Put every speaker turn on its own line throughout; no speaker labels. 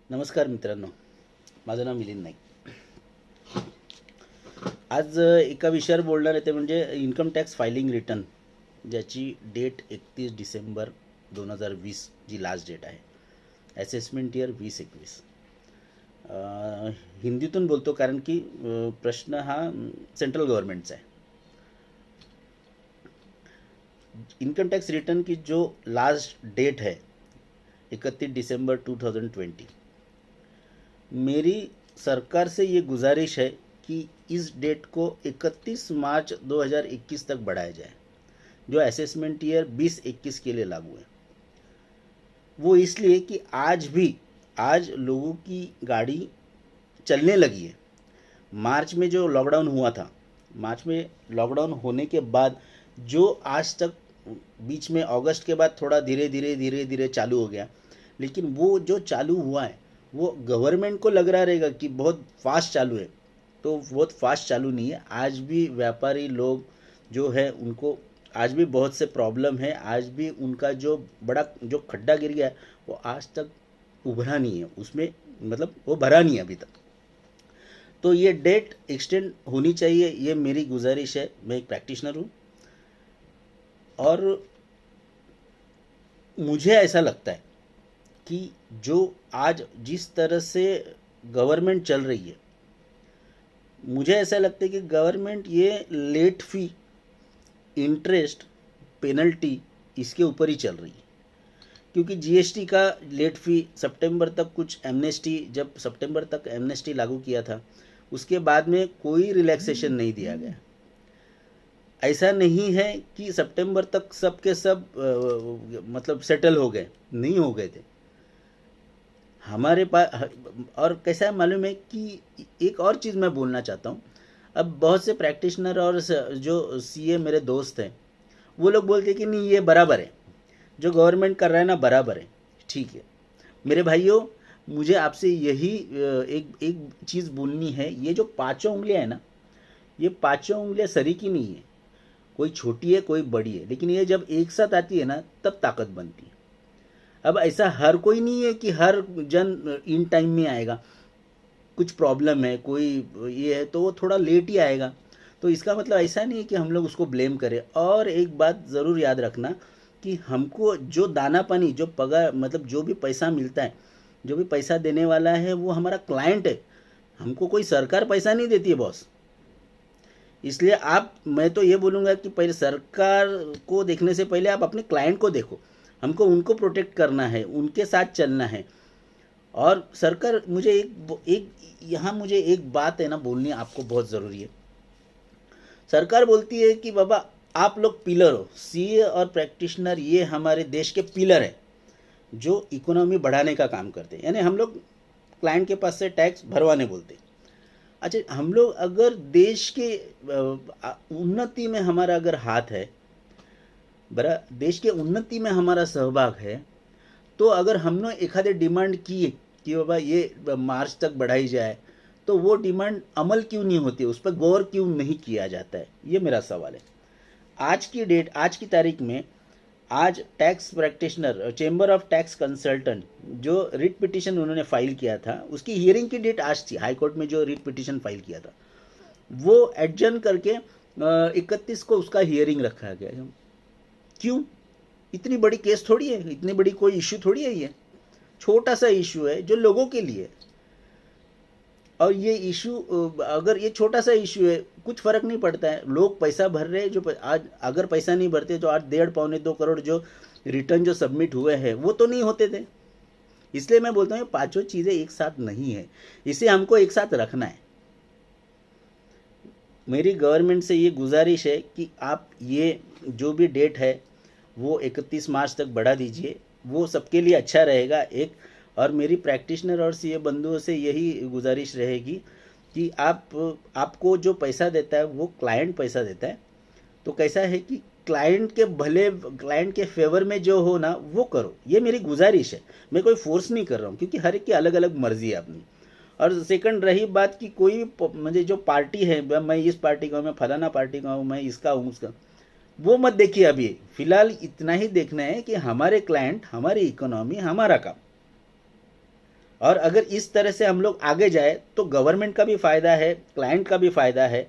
नमस्कार मित्रांनो, माझं नाव मिलिंद नाईक. आज एका विषयावर बोलणार आहे ते म्हणजे इन्कम टॅक्स फायलिंग रिटर्न, ज्याची डेट 31 डिसेंबर 2020 जी लास्ट डेट आहे. Assessment year 2021. हिंदीतून बोलतो कारण की प्रश्न हा सेंट्रल गवर्नमेंटचा आहे. इनकम टैक्स रिटर्न की जो लास्ट डेट है 31 दिसंबर 2020. मेरी सरकार से ये गुजारिश है कि इस डेट को 31 मार्च 2021 तक बढ़ाया जाए, जो असेसमेंट ईयर 2021 के लिए लागू है. वो इसलिए कि आज लोगों की गाड़ी चलने लगी है. मार्च में जो लॉकडाउन हुआ था, मार्च में लॉकडाउन होने के बाद जो आज तक बीच में अगस्त के बाद थोड़ा धीरे धीरे चालू हो गया, लेकिन वो जो चालू हुआ है वो गवर्नमेंट को लग रहा रहेगा कि बहुत फास्ट चालू है, तो बहुत फास्ट चालू नहीं है. आज भी व्यापारी लोग जो है उनको आज भी बहुत से प्रॉब्लम है. आज भी उनका जो बड़ा जो खड्डा गिर गया है वो आज तक उभरा नहीं है, उसमें मतलब वो भरा नहीं है अभी तक. तो ये डेट एक्सटेंड होनी चाहिए, ये मेरी गुजारिश है. मैं एक प्रैक्टिशनर हूँ और मुझे ऐसा लगता है कि जो आज जिस तरह से गवर्नमेंट चल रही है, मुझे ऐसा लगता है कि गवर्नमेंट ये लेट फी, इंटरेस्ट, पेनल्टी इसके ऊपर ही चल रही है. क्योंकि जीएसटी का लेट फी सितंबर तक कुछ एमनेस्टी, जब सितंबर तक एमनेस्टी लागू किया था उसके बाद में कोई रिलैक्सेशन नहीं दिया गया. ऐसा नहीं है कि सितंबर तक सब के सब मतलब सेटल हो गए, नहीं हो गए थे हमारे पास. और कैसा है मालूम है कि एक और चीज़ मैं बोलना चाहता हूँ. अब बहुत से प्रैक्टिशनर और जो सीए मेरे दोस्त हैं वो लोग बोलते हैं कि नहीं ये बराबर है, जो गवर्नमेंट कर रहा है ना बराबर है. ठीक है मेरे भाइयों, मुझे आपसे यही एक चीज़ बोलनी है. ये जो पांचों उंगलियां है ना, ये पांचों उंगलियां सरी की नहीं है, कोई छोटी है कोई बड़ी है, लेकिन ये जब एक साथ आती है ना तब ताकत बनती है. अब ऐसा हर कोई नहीं है कि हर जन इन टाइम में आएगा. कुछ प्रॉब्लम है, कोई ये है तो वो थोड़ा लेट ही आएगा. तो इसका मतलब ऐसा नहीं है कि हम लोग उसको ब्लेम करें. और एक बात ज़रूर याद रखना कि हमको जो दाना पानी, जो पगार, मतलब जो भी पैसा मिलता है, जो भी पैसा देने वाला है वो हमारा क्लाइंट है. हमको कोई सरकार पैसा नहीं देती है बॉस. इसलिए मैं तो ये बोलूँगा कि पहले सरकार को देखने से पहले आप अपने क्लाइंट को देखो. हमको उनको प्रोटेक्ट करना है, उनके साथ चलना है. और सरकार, मुझे मुझे एक बात है ना बोलनी आपको बहुत ज़रूरी है. सरकार बोलती है कि बाबा आप लोग पिलर हो, सीए और प्रैक्टिशनर ये हमारे देश के पिलर हैं जो इकोनॉमी बढ़ाने का काम करते हैं. यानी हम लोग क्लाइंट के पास से टैक्स भरवाने बोलते हैं. अच्छा, हम लोग अगर देश के उन्नति में हमारा अगर हाथ है, बरा देश के उन्नति में हमारा सहभाग है, तो अगर हमने एखादे डिमांड की कि बाबा ये मार्च तक बढ़ाई जाए, तो वो डिमांड अमल क्यों नहीं होती, उस पर गौर क्यों नहीं किया जाता है, ये मेरा सवाल है. आज की डेट, आज की तारीख में, आज tax practitioner, chamber of tax consultant जो रिट पिटिशन उन्होंने फाइल किया था, उसकी हियरिंग की डेट आज थी. हाई कोर्ट में जो रिट पिटिशन फाइल किया था वो एडजर्न करके 31 को उसका हियरिंग रखा गया. क्यों? इतनी बड़ी केस थोड़ी है, इतनी बड़ी कोई इशू थोड़ी है. ये छोटा सा इशू है जो लोगों के लिए. और ये इशू, अगर ये छोटा सा इशू है, कुछ फ़र्क नहीं पड़ता है. लोग पैसा भर रहे हैं, जो आज अगर पैसा नहीं भरते तो आज 1.5-1.25 करोड़ जो रिटर्न जो सबमिट हुए हैं वो तो नहीं होते थे. इसलिए मैं बोलता हूँ ये पांचों चीज़ें एक साथ नहीं है, इसे हमको एक साथ रखना है. मेरी गवर्नमेंट से ये गुजारिश है कि आप ये जो भी डेट है वो 31 मार्च तक बढ़ा दीजिए, वो सबके लिए अच्छा रहेगा. एक और मेरी प्रैक्टिशनर और सीए बंधुओं से यही गुजारिश रहेगी कि आपको जो पैसा देता है वो क्लाइंट पैसा देता है, तो कैसा है कि क्लाइंट के भले, क्लाइंट के फेवर में जो हो ना वो करो. ये मेरी गुजारिश है, मैं कोई फोर्स नहीं कर रहा हूँ, क्योंकि हर एक की अलग अलग मर्जी है अपनी. और सेकंड रही बात कि कोई मुझे जो पार्टी है, मैं इस पार्टी का हूँ, मैं फलाना पार्टी का हूँ, मैं इसका हूँ उसका, वो मत देखिए. अभी फिलहाल इतना ही देखना है कि हमारे क्लाइंट, हमारी इकोनॉमी, हमारा काम. और अगर इस तरह से हम लोग आगे जाए तो गवर्नमेंट का भी फ़ायदा है, क्लाइंट का भी फ़ायदा है।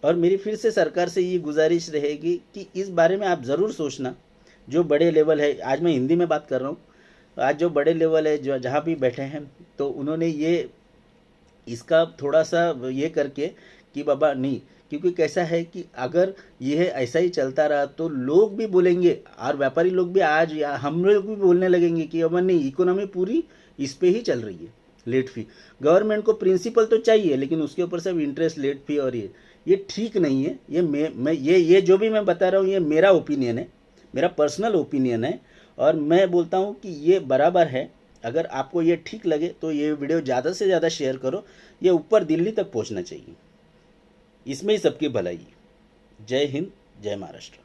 और मेरी फिर से सरकार से ये गुजारिश रहेगी कि इस बारे में आप ज़रूर सोचना। जो बड़े लेवल है, आज मैं हिंदी में बात कर रहा हूँ, आज जो बड़े लेवल है जो जहाँ भी बैठे हैं, तो उन्होंने ये इसका थोड़ा सा ये करके कि बाबा नहीं, क्योंकि कैसा है कि अगर यह ऐसा ही चलता रहा तो लोग भी बोलेंगे और व्यापारी लोग भी आज या हम लोग भी बोलने लगेंगे कि अब नहीं, इकोनॉमी पूरी इस पे ही चल रही है, लेट फी। गवर्नमेंट को प्रिंसिपल तो चाहिए, लेकिन उसके ऊपर सब इंटरेस्ट, लेट फी, और ये ठीक नहीं है। ये मैं ये जो भी मैं बता रहा हूँ ये मेरा ओपिनियन है, मेरा पर्सनल ओपिनियन है, और मैं बोलता हूँ कि ये बराबर है। अगर आपको ये ठीक लगे तो ये वीडियो ज़्यादा से ज़्यादा शेयर करो, ये ऊपर दिल्ली तक पहुँचना चाहिए, इसमें ही सबकी भलाई है। जय हिंद, जय महाराष्ट्र।